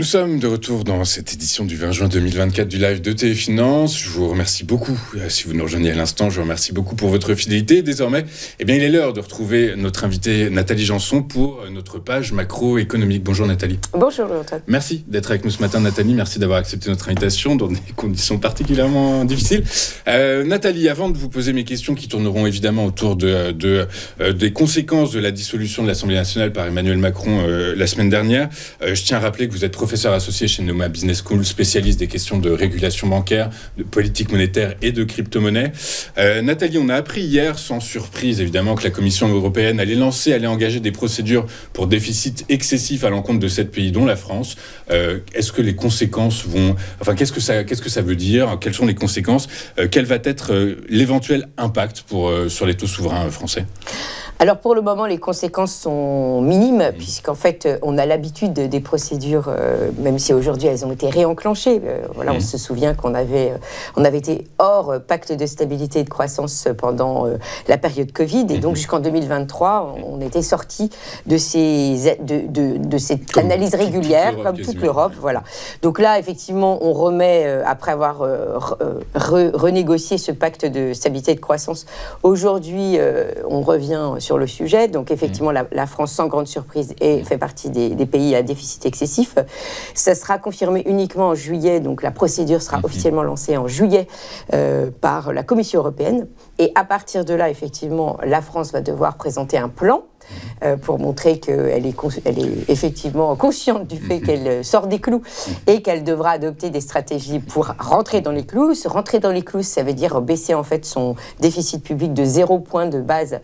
sommes de retour dans cette édition du 20 juin 2024 du live de Téléfinance. Je vous remercie beaucoup, si vous nous rejoignez à l'instant, je vous remercie beaucoup pour votre fidélité. Désormais, il est l'heure de retrouver notre invitée Nathalie Janson pour notre page macroéconomique. Bonjour Nathalie. Bonjour Antoine. Merci d'être avec nous ce matin Nathalie, merci d'avoir accepté notre invitation dans des conditions particulièrement difficiles. Nathalie, avant de vous poser mes questions qui tourneront évidemment autour des conséquences de la dissolution de l'Assemblée nationale par Emmanuel Macron la semaine dernière, je tiens à rappeler que vous êtes professeur associé chez Noma Business School, spécialiste des questions de régulation bancaire, de politique monétaire et de crypto-monnaie. Nathalie, on a appris hier, sans surprise évidemment, que la Commission européenne allait engager des procédures pour déficit excessif à l'encontre de 7 pays, dont la France. Est-ce que les conséquences vont... Enfin, qu'est-ce que ça veut dire ? Quelles sont les conséquences ? Quel va être l'éventuel impact sur les taux souverains français ? Alors pour le moment, les conséquences sont minimes, puisqu'en fait, on a l'habitude des procédures, même si aujourd'hui elles ont été réenclenchées. On se souvient qu'on avait été hors pacte de stabilité et de croissance pendant la période Covid, et donc jusqu'en 2023, on était sorti de cette analyse régulière, comme toute l'Europe. Voilà. Donc là, effectivement, on remet, après avoir renégocié ce pacte de stabilité et de croissance, aujourd'hui, on revient sur le sujet. Donc effectivement, la France, sans grande surprise, fait partie des pays à déficit excessif. Ça sera confirmé uniquement en juillet, donc la procédure sera officiellement lancée en juillet par la Commission européenne. Et à partir de là, effectivement, la France va devoir présenter un plan pour montrer qu'elle est effectivement consciente du fait qu'elle sort des clous et qu'elle devra adopter des stratégies pour rentrer dans les clous. Rentrer dans les clous, ça veut dire baisser en fait son déficit public de 0 point de base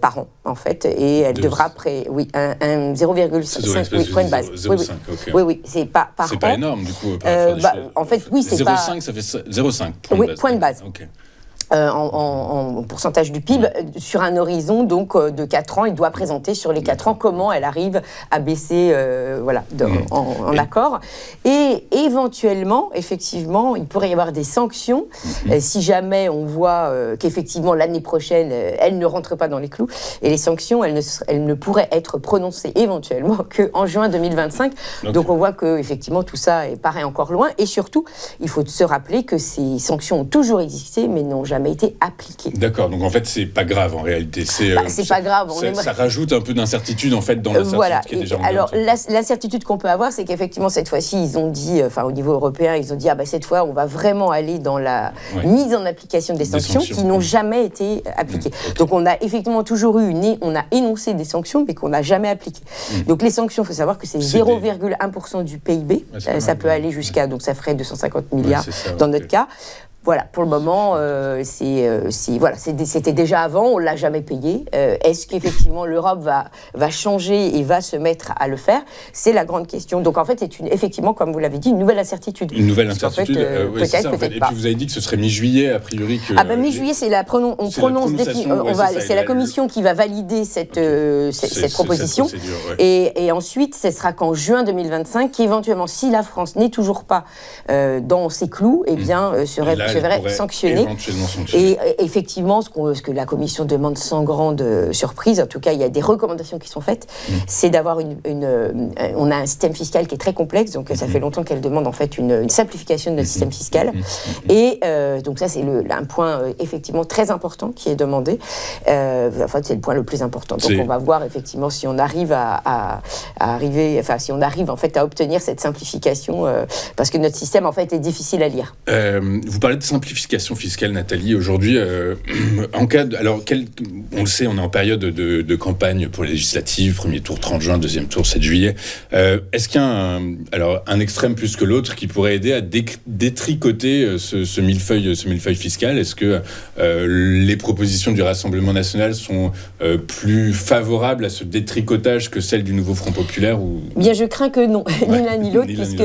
par an, en fait, et elle devra un 0,5 point de base. 0,5, oui, c'est pas par an. C'est pas énorme du coup. En fait, oui, c'est 0,5, pas... 0,5, ça fait 0,5 point de base. Okay. En pourcentage du PIB, sur un horizon donc de 4 ans, il doit présenter sur les 4 ans comment elle arrive à baisser en accord. Et éventuellement, effectivement, il pourrait y avoir des sanctions si jamais on voit qu'effectivement l'année prochaine, elle ne rentre pas dans les clous. Et les sanctions, elles ne pourraient être prononcées éventuellement qu'en juin 2025. Donc on voit que effectivement tout ça paraît encore loin. Et surtout, il faut se rappeler que ces sanctions ont toujours existé, mais n'ont jamais été appliquées. D'accord, donc en fait c'est pas grave en réalité. C'est pas grave. Ça rajoute un peu d'incertitude en fait dans la certitude qui est déjà en alors l'incertitude qu'on peut avoir, c'est qu'effectivement cette fois-ci ils ont dit, au niveau européen, ils ont dit cette fois on va vraiment aller dans la mise en application des sanctions qui n'ont jamais été appliquées. Donc on a effectivement toujours on a énoncé des sanctions mais qu'on n'a jamais appliquées. Donc les sanctions, il faut savoir que c'est 0,1% du PIB. Ça peut aller jusqu'à, donc ça ferait 250 milliards dans notre cas. Voilà, pour le moment, c'était déjà avant, on ne l'a jamais payé. Est-ce qu'effectivement l'Europe va changer et va se mettre à le faire ? C'est la grande question. Donc en fait, c'est effectivement, comme vous l'avez dit, une nouvelle incertitude. Une nouvelle incertitude, peut-être, c'est ça, peut-être pas. Et pas. puis vous avez dit que ce serait mi-juillet, a priori. Mi-juillet, c'est la commission qui va valider cette proposition. Cette procédure, et ensuite, ce sera qu'en juin 2025, qu'éventuellement, si la France n'est toujours pas dans ses clous, serait sanctionné. Et effectivement, ce que la Commission demande sans grande surprise, en tout cas, il y a des recommandations qui sont faites, c'est d'avoir on a un système fiscal qui est très complexe, donc ça fait longtemps qu'elle demande en fait une simplification de notre système fiscal. Et donc ça, c'est un point effectivement très important qui est demandé. En fait, c'est le point le plus important. Donc on va voir effectivement si on arrive si on arrive en fait à obtenir cette simplification, parce que notre système en fait est difficile à lire. Vous parlez de simplification fiscale, Nathalie. Aujourd'hui, on le sait, on est en période de campagne pour les législatives, premier tour 30 juin, deuxième tour 7 juillet. Est-ce qu'il y a un extrême plus que l'autre qui pourrait aider à détricoter ce millefeuille fiscal ? Est-ce que les propositions du Rassemblement national sont plus favorables à ce détricotage que celles du nouveau Front populaire ou... Bien, je crains que non, ni l'un ni l'autre, puisque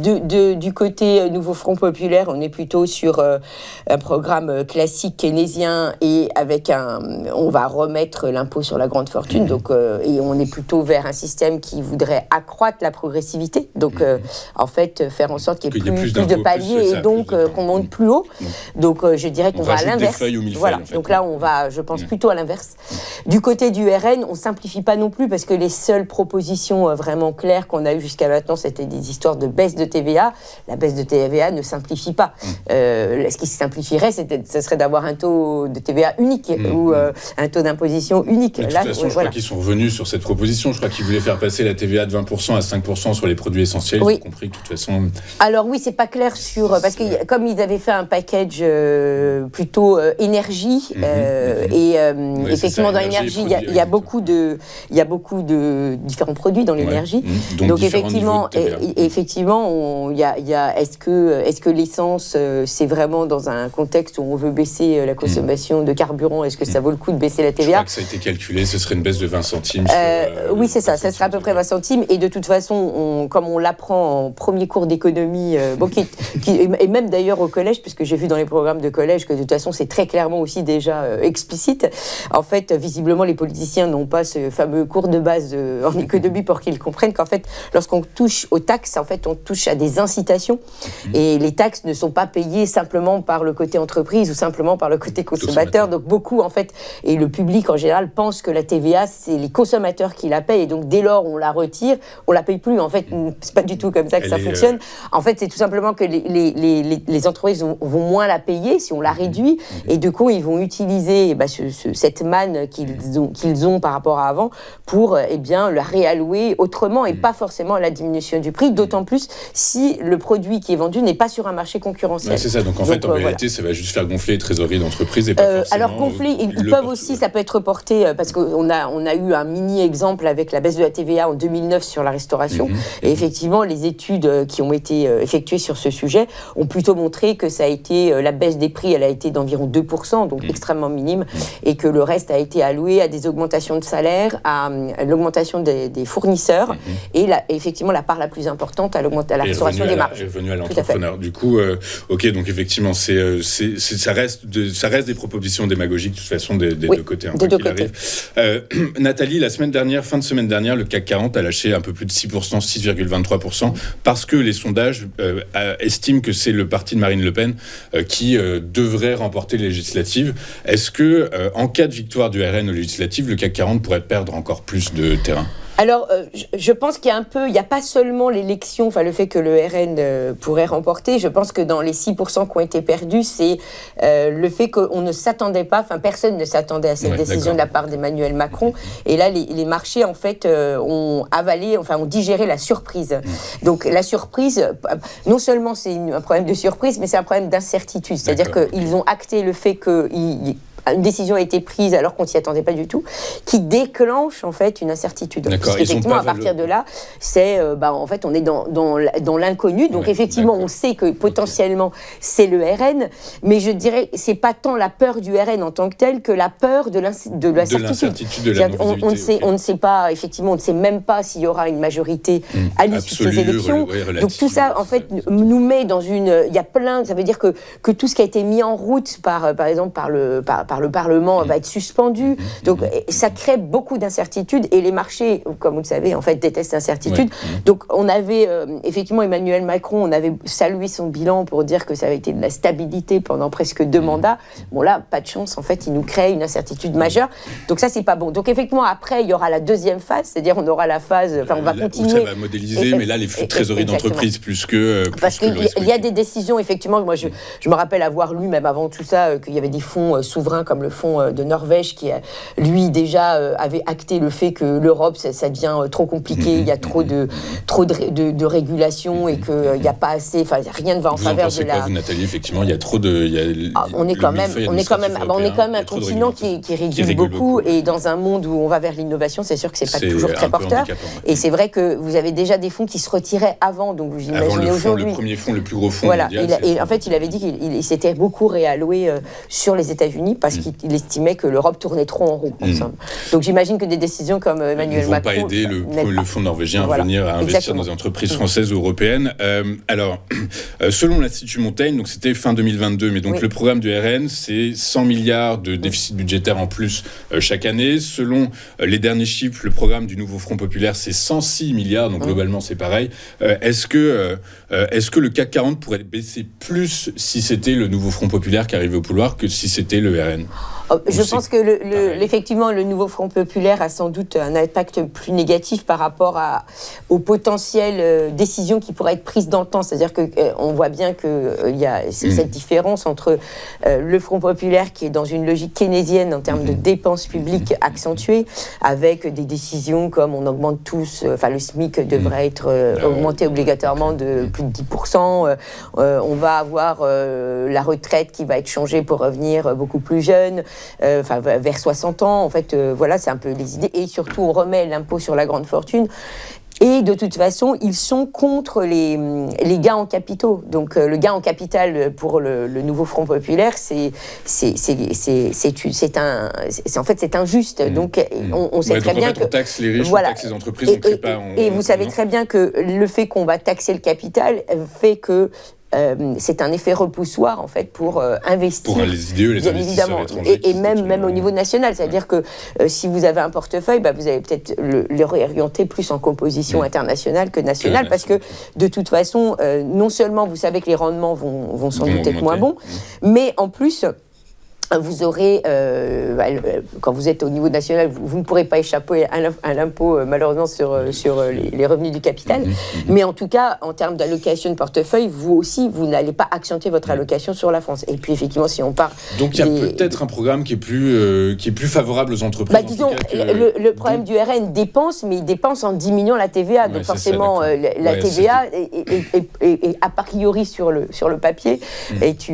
du côté Nouveau Front Populaire, on est plutôt sur un programme classique keynésien et avec on va remettre l'impôt sur la grande fortune, donc, et on est plutôt vers un système qui voudrait accroître la progressivité, donc en fait faire en sorte qu'il y ait plus de paliers et donc qu'on monte plus haut. Donc je dirais qu'on va à l'inverse. Voilà. En fait, donc là on va, je pense, plutôt à l'inverse. Du côté du RN, on simplifie pas non plus parce que les seules propositions vraiment claires qu'on a eues jusqu'à maintenant, c'était des histoires de baisse de TVA. La baisse de TVA ne simplifie pas. Ce qui simplifierait, ce serait d'avoir un taux de TVA unique ou un taux d'imposition unique. Mais de toute façon, je crois qu'ils sont revenus sur cette proposition. Je crois qu'ils voulaient faire passer la TVA de 20% à 5% sur les produits essentiels. Ils ont compris que de toute façon... Alors oui, c'est pas clair sur... Parce que comme ils avaient fait un package plutôt énergie, et effectivement dans l'énergie, il y a beaucoup de différents produits dans l'énergie. Donc effectivement, est-ce que l'essence, c'est vraiment dans un contexte où on veut baisser la consommation de carburant, est-ce que ça vaut le coup de baisser la TVA ? Je crois que ça a été calculé, ce serait une baisse de 20 centimes. Oui, c'est ça serait à peu près 20 centimes. Et de toute façon, comme on l'apprend en premier cours d'économie, et même d'ailleurs au collège, puisque j'ai vu dans les programmes de collège que de toute façon, c'est très clairement aussi déjà explicite. En fait, visiblement, les politiciens n'ont pas ce fameux cours de base en économie pour qu'ils comprennent qu'en fait, lorsqu'on touche aux taxes, en fait, on touche à des incitations. Et les taxes ne sont pas payées simplement par le côté entreprise ou simplement par le côté consommateur. Donc beaucoup, en fait, et le public en général pense que la TVA, c'est les consommateurs qui la payent. Et donc dès lors, on la retire, on la paye plus. En fait, c'est pas du tout comme ça que ça fonctionne. En fait, c'est tout simplement que les entreprises vont moins la payer si on la réduit. Et du coup, ils vont utiliser cette manne qu'ils ont par rapport à avant pour la réallouer autrement et pas forcément à la diminution du prix, d'autant plus si le produit qui est vendu n'est pas sur un marché concurrentiel. Ouais, c'est ça, donc en fait, en réalité, ça va juste faire gonfler les trésoreries d'entreprises et pas forcément... Alors gonfler, ils peuvent aussi, ça peut être reporté, parce qu'on a eu un mini-exemple avec la baisse de la TVA en 2009 sur la restauration, et effectivement, les études qui ont été effectuées sur ce sujet ont plutôt montré que ça a été, la baisse des prix, elle a été d'environ 2%, donc extrêmement minime, et que le reste a été alloué à des augmentations de salaire, à l'augmentation des fournisseurs, et effectivement, la part la plus importante à la restauration des marges. Est revenue à l'entrepreneur. Du coup, ok, donc effectivement, ça reste des propositions démagogiques, de toute façon, des deux côtés. Des deux côtés. Nathalie, fin de semaine dernière, le CAC 40 a lâché un peu plus de 6%, 6,23%, parce que les sondages estiment que c'est le parti de Marine Le Pen qui devrait remporter les législatives. Est-ce que, en cas de victoire du RN aux législatives, le CAC 40 pourrait perdre encore plus de terrain ? Alors, je pense qu'il y a pas seulement l'élection, le fait que le RN pourrait remporter, je pense que dans les 6% qui ont été perdus, c'est le fait qu'on ne s'attendait pas, personne ne s'attendait à cette décision de la part d'Emmanuel Macron, et là, les marchés, en fait, ont digéré la surprise. Donc, la surprise, non seulement c'est un problème de surprise, mais c'est un problème d'incertitude, c'est-à-dire qu'ils ont acté le fait une décision a été prise alors qu'on s'y attendait pas du tout, qui déclenche en fait une incertitude. Parce qu'effectivement, à partir de là, c'est en fait on est dans l'inconnu. Donc effectivement, on sait que potentiellement c'est le RN, mais je dirais c'est pas tant la peur du RN en tant que tel que la peur de l'incertitude. On ne sait pas, effectivement, on ne sait même pas s'il y aura une majorité à l'issue de ces élections. Donc tout ça en fait nous met dans il y a plein. Ça veut dire que tout ce qui a été mis en route par exemple par le Parlement va être suspendu. Donc, ça crée beaucoup d'incertitudes et les marchés, comme vous le savez, en fait, détestent l'incertitude. Donc, on avait, effectivement, Emmanuel Macron, on avait salué son bilan pour dire que ça avait été de la stabilité pendant presque 2 mandats. Bon, là, pas de chance, en fait, il nous crée une incertitude majeure. Donc, ça, c'est pas bon. Donc, effectivement, après, il y aura la deuxième phase, c'est-à-dire on aura la phase, on va continuer. Ça va modéliser, mais là, les flux de trésorerie d'entreprise plus que... Parce qu'il y a des décisions, effectivement, moi, je me rappelle avoir lu, même avant tout ça, qu'il y avait des fonds souverains comme le fonds de Norvège qui, lui, déjà avait acté le fait que l'Europe, ça devient trop compliqué, il y a trop de régulation et qu'il n'y a pas assez, rien ne va en faveur de la... Vous, Nathalie, effectivement, il y a trop de... On est quand même un continent qui régule beaucoup et dans un monde où on va vers l'innovation, c'est sûr que c'est pas toujours très porteur. Et c'est vrai que vous avez déjà des fonds qui se retiraient avant, donc vous imaginez aujourd'hui... Le premier fonds, le plus gros fonds voilà, mondial. Et en fait, il avait dit qu'il s'était beaucoup réalloué sur les États-Unis parce parce qu'il estimait que l'Europe tournait trop en rond, en somme. Donc j'imagine que des décisions comme Emmanuel Macron... Ils ne vont pas aider le fonds norvégien à venir à investir dans des entreprises françaises ou européennes. Alors, selon l'Institut Montaigne, donc c'était fin 2022, mais donc le programme du RN, c'est 100 milliards de déficit budgétaire en plus chaque année. Selon les derniers chiffres, le programme du nouveau Front Populaire, c'est 106 milliards, donc globalement c'est pareil. Est-ce que le CAC 40 pourrait baisser plus si c'était le nouveau Front Populaire qui arrivait au pouvoir que si c'était le RN ? Je pense que effectivement, le nouveau Front Populaire a sans doute un impact plus négatif par rapport aux potentielles décisions qui pourraient être prises dans le temps. C'est-à-dire qu'on voit bien qu'il y a cette différence entre le Front Populaire qui est dans une logique keynésienne en termes de dépenses publiques accentuées, avec des décisions comme on augmente tous, le SMIC devrait être augmenté obligatoirement de plus de 10%, on va avoir la retraite qui va être changée pour revenir beaucoup plus jeune, vers 60 ans, en fait, c'est un peu les idées. Et surtout, on remet l'impôt sur la grande fortune. Et de toute façon, ils sont contre les gains en capitaux. Donc, le gain en capital pour le nouveau Front Populaire, c'est injuste. Donc, on sait très bien on taxe les riches, on taxe les entreprises, on ne crée pas... Et vous savez très bien que le fait qu'on va taxer le capital fait que c'est un effet repoussoir en fait pour investir. Pour les idées, les investisseurs étrangers. Et même au niveau national, c'est-à-dire que si vous avez un portefeuille, vous allez peut-être le réorienter plus en composition internationale que nationale, parce que de toute façon, non seulement vous savez que les rendements vont sans doute être moins bons, mais en plus... Vous aurez, quand vous êtes au niveau national, vous ne pourrez pas échapper à l'impôt malheureusement sur les revenus du capital. Mais en tout cas, en termes d'allocation de portefeuille, vous aussi, vous n'allez pas accentuer votre allocation sur la France. Et puis effectivement, si on part... Donc il y a peut-être un programme qui est plus favorable aux entreprises. Disons, le problème du RN dépense, mais il dépense en diminuant la TVA. Donc forcément, la TVA est a priori sur le papier est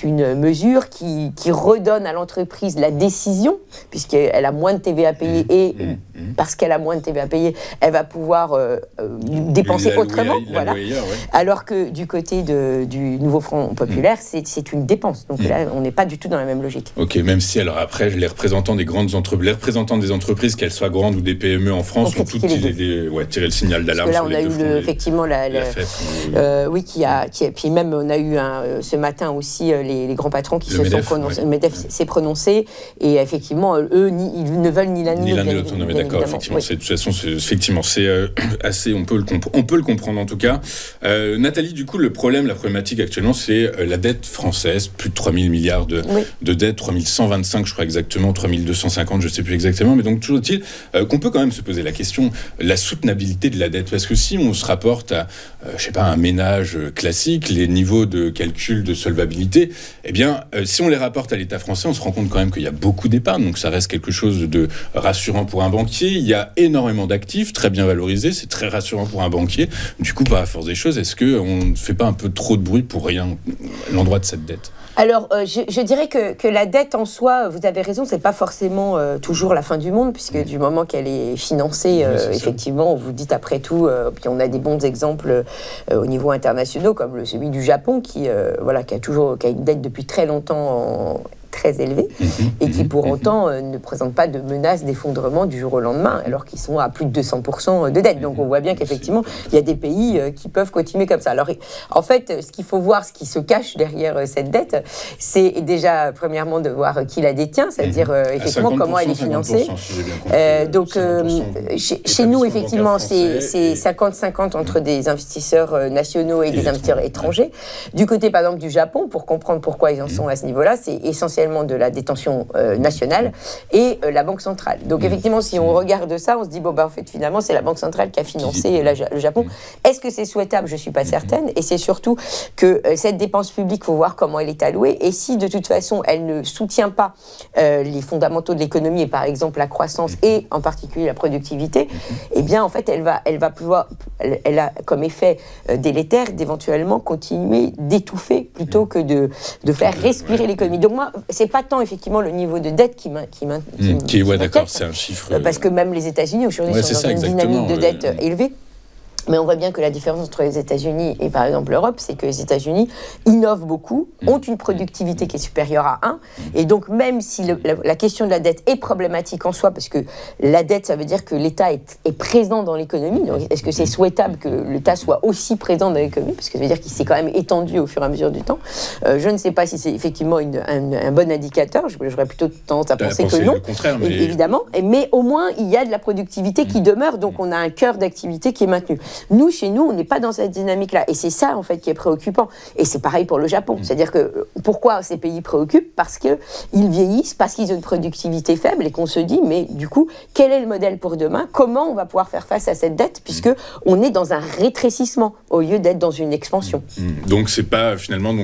une mesure qui redonne à l'entreprise la décision, puisqu'elle a moins de TVA à payer, et parce qu'elle a moins de TVA à payer, elle va pouvoir dépenser autrement. Alors que du côté du nouveau Front Populaire, c'est une dépense. Donc là, on n'est pas du tout dans la même logique. Ok, même si alors après, les représentants des entreprises, qu'elles soient grandes ou des PME en France, ont toutes tiré le signal d'alarme sur les deux fronts. Effectivement, puis même on a eu ce matin aussi les grands patrons qui se sont prononcés. Le MEDEF s'est prononcé, et effectivement, eux, ils ne veulent ni l'un ni l'autre. Non, mais d'accord, effectivement. De toute façon, c'est assez, on peut le comprendre en tout cas. Nathalie, du coup, la problématique actuellement, c'est la dette française, plus de 3 000 milliards de dettes, 3 125, je crois exactement, 3 250, je ne sais plus exactement, mais donc toujours est-il qu'on peut quand même se poser la question, la soutenabilité de la dette, parce que si on se rapporte à, un ménage classique, les niveaux de calcul de solvabilité, si on les rapporte à l'État français, on se rend compte quand même qu'il y a beaucoup d'épargne, donc ça reste quelque chose de rassurant pour un banquier. Il y a énormément d'actifs, très bien valorisés, c'est très rassurant pour un banquier. Du coup, par la force des choses, est-ce qu'on ne fait pas un peu trop de bruit pour rien, l'endroit de cette dette ? Alors, je dirais que la dette en soi, vous avez raison, c'est pas forcément toujours la fin du monde, puisque du moment qu'elle est financée, effectivement, vous dites après tout, puis on a des bons exemples au niveau international, comme celui du Japon, qui a une dette depuis très longtemps très élevés et qui pour autant ne présentent pas de menace d'effondrement du jour au lendemain, alors qu'ils sont à plus de 200% de dette. Donc on voit bien qu'effectivement, il y a des pays qui peuvent continuer comme ça. Alors en fait, ce qu'il faut voir, ce qui se cache derrière cette dette, c'est déjà premièrement de voir qui la détient, c'est-à-dire effectivement comment elle est financée. Chez nous, effectivement, c'est 50-50 entre des investisseurs nationaux et des investisseurs étrangers. Du côté, par exemple, du Japon, pour comprendre pourquoi ils en sont à ce niveau-là, c'est essentiellement de la détention nationale et la Banque centrale. Donc effectivement, si on regarde ça, on se dit, en fait, finalement, c'est la Banque centrale qui a financé le Japon. Est-ce que c'est souhaitable ? Je ne suis pas certaine. Et c'est surtout que cette dépense publique, il faut voir comment elle est allouée. Et si, de toute façon, elle ne soutient pas les fondamentaux de l'économie, et par exemple la croissance et en particulier la productivité, eh bien, en fait, elle va pouvoir, elle a comme effet délétère d'éventuellement continuer d'étouffer plutôt que de faire respirer l'économie. Donc moi, c'est pas tant effectivement le niveau de dette qui m'inquiète, d'accord, c'est un chiffre. Parce que même les États-Unis aujourd'hui sont dans une dynamique de dette élevée. Mais on voit bien que la différence entre les États-Unis et par exemple l'Europe, c'est que les États-Unis innovent beaucoup, ont une productivité qui est supérieure à 1, et donc même si la question de la dette est problématique en soi, parce que la dette, ça veut dire que l'État est présent dans l'économie, donc est-ce que c'est souhaitable que l'État soit aussi présent dans l'économie, parce que ça veut dire qu'il s'est quand même étendu au fur et à mesure du temps. Je ne sais pas si c'est effectivement un bon indicateur, j'aurais plutôt tendance à penser que non, le contraire, mais... évidemment, mais au moins il y a de la productivité qui demeure, donc on a un cœur d'activité qui est maintenu. Nous, chez nous, on n'est pas dans cette dynamique-là. Et c'est ça, en fait, qui est préoccupant. Et c'est pareil pour le Japon. C'est-à-dire que pourquoi ces pays préoccupent ? Parce qu'ils vieillissent, parce qu'ils ont une productivité faible et qu'on se dit, mais du coup, quel est le modèle pour demain ? Comment on va pouvoir faire face à cette dette ? Puisqu'on est dans un rétrécissement au lieu d'être dans une expansion. Donc, c'est pas, finalement,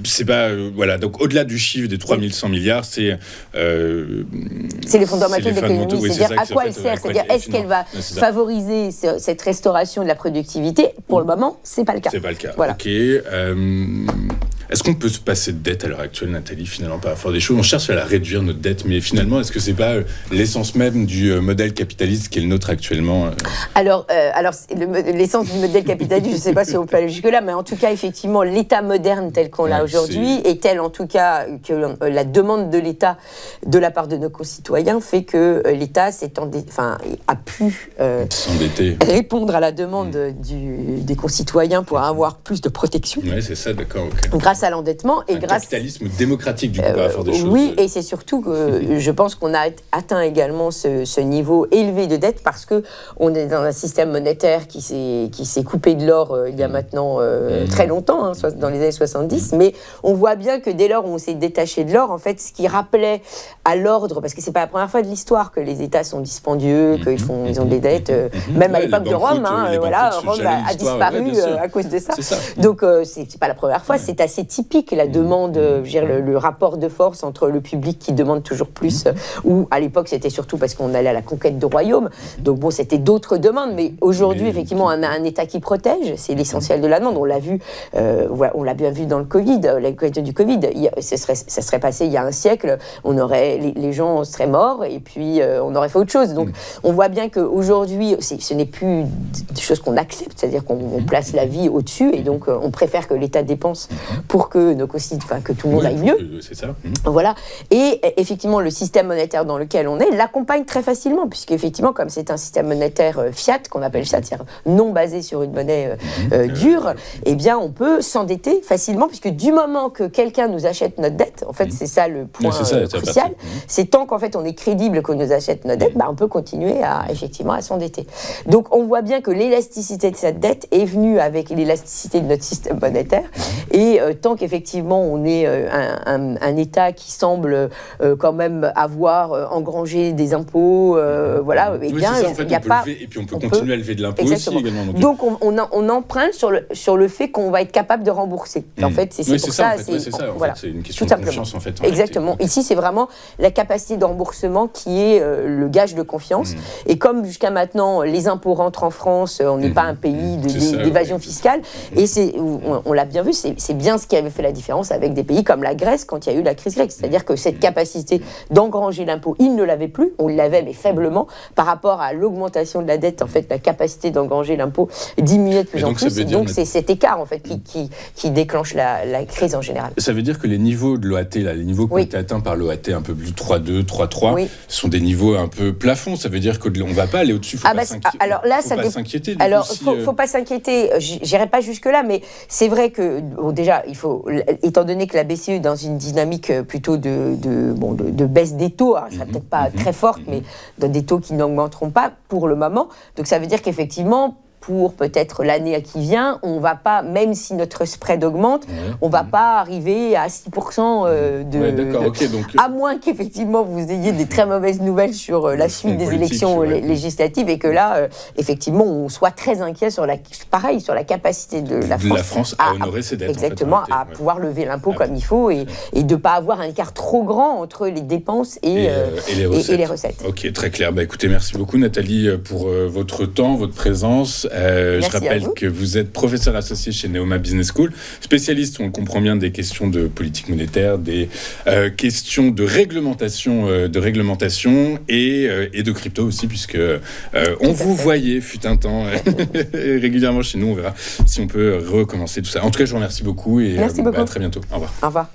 c'est pas, voilà. Donc, au-delà du chiffre des 3100 milliards, c'est les fondamentaux de l'économie. C'est-à-dire à quoi elle sert ? C'est-à-dire, est-ce qu'elle va favoriser cette restauration de la productivité? Pour le moment, c'est pas le cas. C'est pas le cas. Voilà. Ok. Est-ce qu'on peut se passer de dette à l'heure actuelle, Nathalie, finalement, par rapport à des choses ? On cherche à la réduire, notre dette, mais finalement, est-ce que c'est pas l'essence même du modèle capitaliste qui est le nôtre actuellement ? Alors l'essence du modèle capitaliste, je ne sais pas si on peut aller jusque-là, mais en tout cas, effectivement, l'État moderne tel qu'on l'a aujourd'hui, et tel en tout cas que la demande de l'État de la part de nos concitoyens fait que l'État a pu répondre à la demande des concitoyens pour avoir plus de protection. Oui, c'est ça, d'accord. Okay. Grâce à l'endettement et grâce... capitalisme démocratique, du coup, par rapport à des choses... Oui, et c'est surtout que je pense qu'on a atteint également ce niveau élevé de dette parce qu'on est dans un système monétaire qui s'est coupé de l'or il y a maintenant très longtemps, dans les années 70, mais on voit bien que dès lors où on s'est détaché de l'or, en fait, ce qui rappelait à l'ordre, parce que c'est pas la première fois de l'histoire que les États sont dispendieux, qu'ils ont des dettes, même à l'époque de Rome, Rome a disparu à cause de ça. Donc c'est pas la première fois, c'est assez typique la demande, le rapport de force entre le public qui demande toujours plus, ou à l'époque c'était surtout parce qu'on allait à la conquête de royaumes, donc bon c'était d'autres demandes, mais aujourd'hui effectivement on a un État qui protège, c'est l'essentiel de la demande, on l'a vu, on l'a bien vu dans le Covid, la question du Covid, ça serait passé il y a un siècle, les gens seraient morts et puis on aurait fait autre chose, donc on voit bien qu'aujourd'hui ce n'est plus des choses qu'on accepte, c'est-à-dire qu'on place la vie au-dessus et donc on préfère que l'État dépense pour que que tout le monde aille mieux. C'est ça. Voilà. Et effectivement, le système monétaire dans lequel on est l'accompagne très facilement, puisque effectivement, comme c'est un système monétaire fiat, qu'on appelle fiat, c'est-à-dire non basé sur une monnaie dure, eh bien, on peut s'endetter facilement, puisque du moment que quelqu'un nous achète notre dette, en fait, c'est ça le point crucial, c'est tant qu'en fait on est crédible qu'on nous achète notre dette, on peut continuer effectivement à s'endetter. Donc, on voit bien que l'élasticité de cette dette est venue avec l'élasticité de notre système monétaire, et tant qu'effectivement on est un État qui semble quand même avoir engrangé des impôts, voilà, eh bien, il n'y a pas... Et puis on peut continuer à lever de l'impôt aussi également. Donc on emprunte sur le fait qu'on va être capable de rembourser. En fait, c'est pour ça. C'est une question de confiance, en fait. Exactement. Ici, c'est vraiment la capacité de remboursement qui est le gage de confiance. Et comme jusqu'à maintenant, les impôts rentrent en France, on n'est pas un pays d'évasion fiscale, et on l'a bien vu, c'est bien ce qui avait fait la différence avec des pays comme la Grèce quand il y a eu la crise grecque. C'est-à-dire que cette capacité d'engranger l'impôt, ils ne l'avaient plus, on l'avait mais faiblement, par rapport à l'augmentation de la dette, en fait, la capacité d'engranger l'impôt diminuait de plus en plus. Donc c'est cet écart, en fait, qui déclenche la crise en général. Ça veut dire que les niveaux de l'OAT, les niveaux qui ont été atteints par l'OAT, un peu plus 3,2, 3,3, sont des niveaux un peu plafonds. Ça veut dire qu'on ne va pas aller au-dessus. Alors là, ça faut s'inquiéter. Alors, faut pas s'inquiéter. J'irai pas jusque-là, mais c'est vrai que déjà, il faut, étant donné que la BCE est dans une dynamique plutôt de baisse des taux, alors, elle sera peut-être pas très forte, mais des taux qui n'augmenteront pas pour le moment. Donc ça veut dire qu'effectivement, pour peut-être l'année qui vient, on va pas, même si notre spread augmente, on va pas arriver à 6% à moins qu'effectivement vous ayez des très mauvaises nouvelles sur la suite des élections législatives et que là, effectivement, on soit très inquiet sur la capacité de la France à honorer ses dettes. Exactement, à pouvoir lever l'impôt comme il faut et de pas avoir un écart trop grand entre les dépenses et les recettes. Ok, très clair. Écoutez, merci beaucoup Nathalie pour votre temps, votre présence. Je rappelle que vous êtes professeur associé chez Neoma Business School, spécialiste, on le comprend bien, des questions de politique monétaire, des questions de réglementation et de crypto aussi, puisque on vous voyait, fut un temps, régulièrement chez nous. On verra si on peut recommencer tout ça. En tout cas, je vous remercie beaucoup et Merci beaucoup. À très bientôt. Au revoir. Au revoir.